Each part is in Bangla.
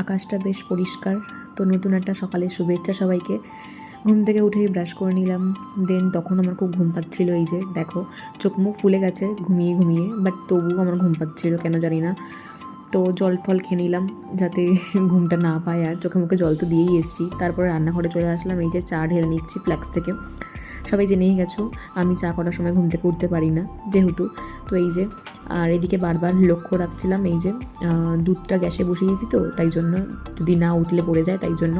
আকাশটা বেশ পরিষ্কার। তো নতুন একটা সকালের শুভেচ্ছা সবাইকে। ঘুম থেকে উঠেই ব্রাশ করে নিলাম। দেন তখন আমার খুব ঘুম পাচ্ছিল। এই যে দেখো, চোখ মুখ ফুলে গেছে ঘুমিয়ে ঘুমিয়ে, বাট তবুও আমার ঘুম পাচ্ছিল কেন জানি না। তো জল ফল খেয়ে নিলাম যাতে ঘুমটা না পায়, আর চোখে মুখে জল তো দিয়েই এসেছি। তারপরে রান্নাঘরে চলে আসলাম। এই যে চা ঢেলে নিচ্ছি ফ্ল্যাক্স থেকে। সবাই জেনেই গেছো আমি চা করার সময় ঘুম থেকে উঠতে পারি না যেহেতু। তো এই যে, আর এদিকে বারবার লক্ষ্য রাখছিলাম এই যে দুধটা গ্যাসে বসিয়েছি, তো তাই জন্য যদি না উঠলে পড়ে যায় তাই জন্য।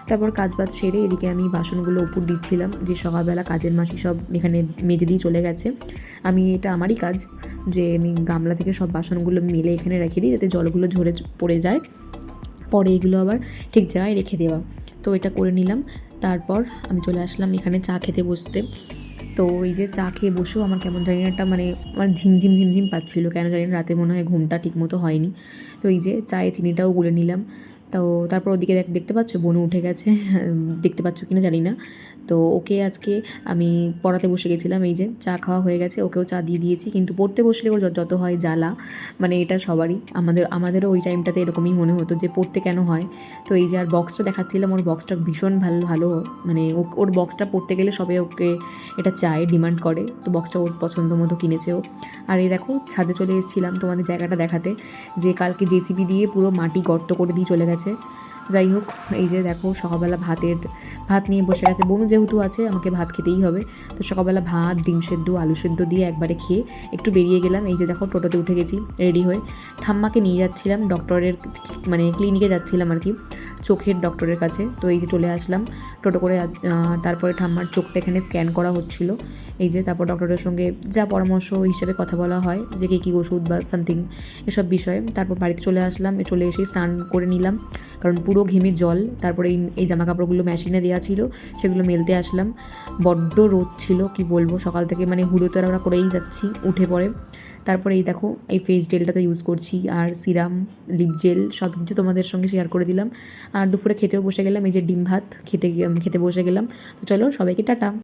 তারপর কাজ বাজ সেরে এদিকে আমি বাসনগুলো উপর দিচ্ছিলাম, যে সকালবেলা কাজের মাসি সব এখানে মেজে দিয়ে চলে গেছে। আমি এটা আমারই কাজ যে আমি গামলা থেকে সব বাসনগুলো মেলে এখানে রেখে দিই যাতে জলগুলো ঝরে পড়ে যায়, পরে এগুলো আবার ঠিক জায়গায় রেখে দেওয়া। তো এটা করে নিলাম। তারপর আমি চলে আসলাম এখানে চা খেতে বসতে। তো এই যে চা খেয়ে বসেও আমার কেমন জানি না একটা মানে আমার ঝিমঝিম ঝিমঝিম পাচ্ছিলো, কেন জানি না রাতে মনে হয় ঘুমটা ঠিকমতো হয়নি। তো এই যে চায়ে চিনিটাও গুলে নিলাম। তো তারপর ওদিকে দেখতে পাচ্ছ বোনও উঠে গেছে, দেখতে পাচ্ছ কিনা জানি না। তো ওকে আজকে আমি পড়াতে বসে গেছিলাম, এই যে চা খাওয়া হয়ে গেছে, ওকেও চা দিয়ে দিয়েছি। কিন্তু পড়তে বসলে ওর যত হয় জ্বালা, মানে এটা সবারই, আমাদেরও ওই টাইমটাতে এরকমই মনে হতো যে পড়তে কেন হয়। তো এই যে আর বক্সটা দেখাচ্ছিলাম, ওর বক্সটা ভীষণ ভালো, মানে ওর বক্সটা পড়তে গেলে সবাই ওকে এটা চায়, ডিমান্ড করে। তো বক্সটা ওর পছন্দ মতো কিনেছে ও। আর এই দেখো ছাদে চলে এসেছিলাম তোমাদের জায়গাটা দেখাতে, যে কালকে জেসিবি দিয়ে পুরো মাটি গর্ত করে দিয়ে চলে গেছে। যাই হোক, এই যে দেখো সকালবেলা ভাত নিয়ে বসে গেছে। বোনও যেহেতু আছে আমাকে ভাত খেতেই হবে। তো সকালবেলা ভাত, ডিম সেদ্ধ, আলু সেদ্ধ দিয়ে একবারে খেয়ে একটু বেরিয়ে গেলাম। এই যে দেখো টোটোতে উঠে গেছি রেডি হয়ে। ঠাম্মাকে নিয়ে যাচ্ছিলাম ডক্টরের, মানে ক্লিনিকে যাচ্ছিলাম আর কি, চোখের ডক্টরের কাছে। তো এই যে চলে আসলাম টোটো করে। তারপরে ঠাম্মার চোখটা এখানে স্ক্যান করা হচ্ছিল। এই যে তারপর ডক্টরের সঙ্গে যা পরামর্শ হিসেবে কথা বলা হয়, যে কী ওষুধ বা সামথিং এসব বিষয়ে। তারপর বাড়িতে চলে আসলাম। চলে এসেই স্নান করে নিলাম, কারণ পুরো ঘেমে জল। তারপরে এই জামা কাপড়গুলো মেশিনে দেওয়া ছিল, সেগুলো মেলতে আসলাম। বড্ড রোদ ছিল, কি বলবো, সকাল থেকে মানে হুড়ো তো আমরা করেই যাচ্ছি উঠে পড়ে। তারপরে এই দেখো এই ফেস জেলটা তো ইউজ করছি, আর সিরাম, লিপ জেল সব কিছু তোমাদের সঙ্গে শেয়ার করে দিলাম। আর দুপুরে খেতেও বসে গেলাম, এই যে ডিম ভাত খেতে বসে গেলাম। তো চলো সবাইকে টাটা।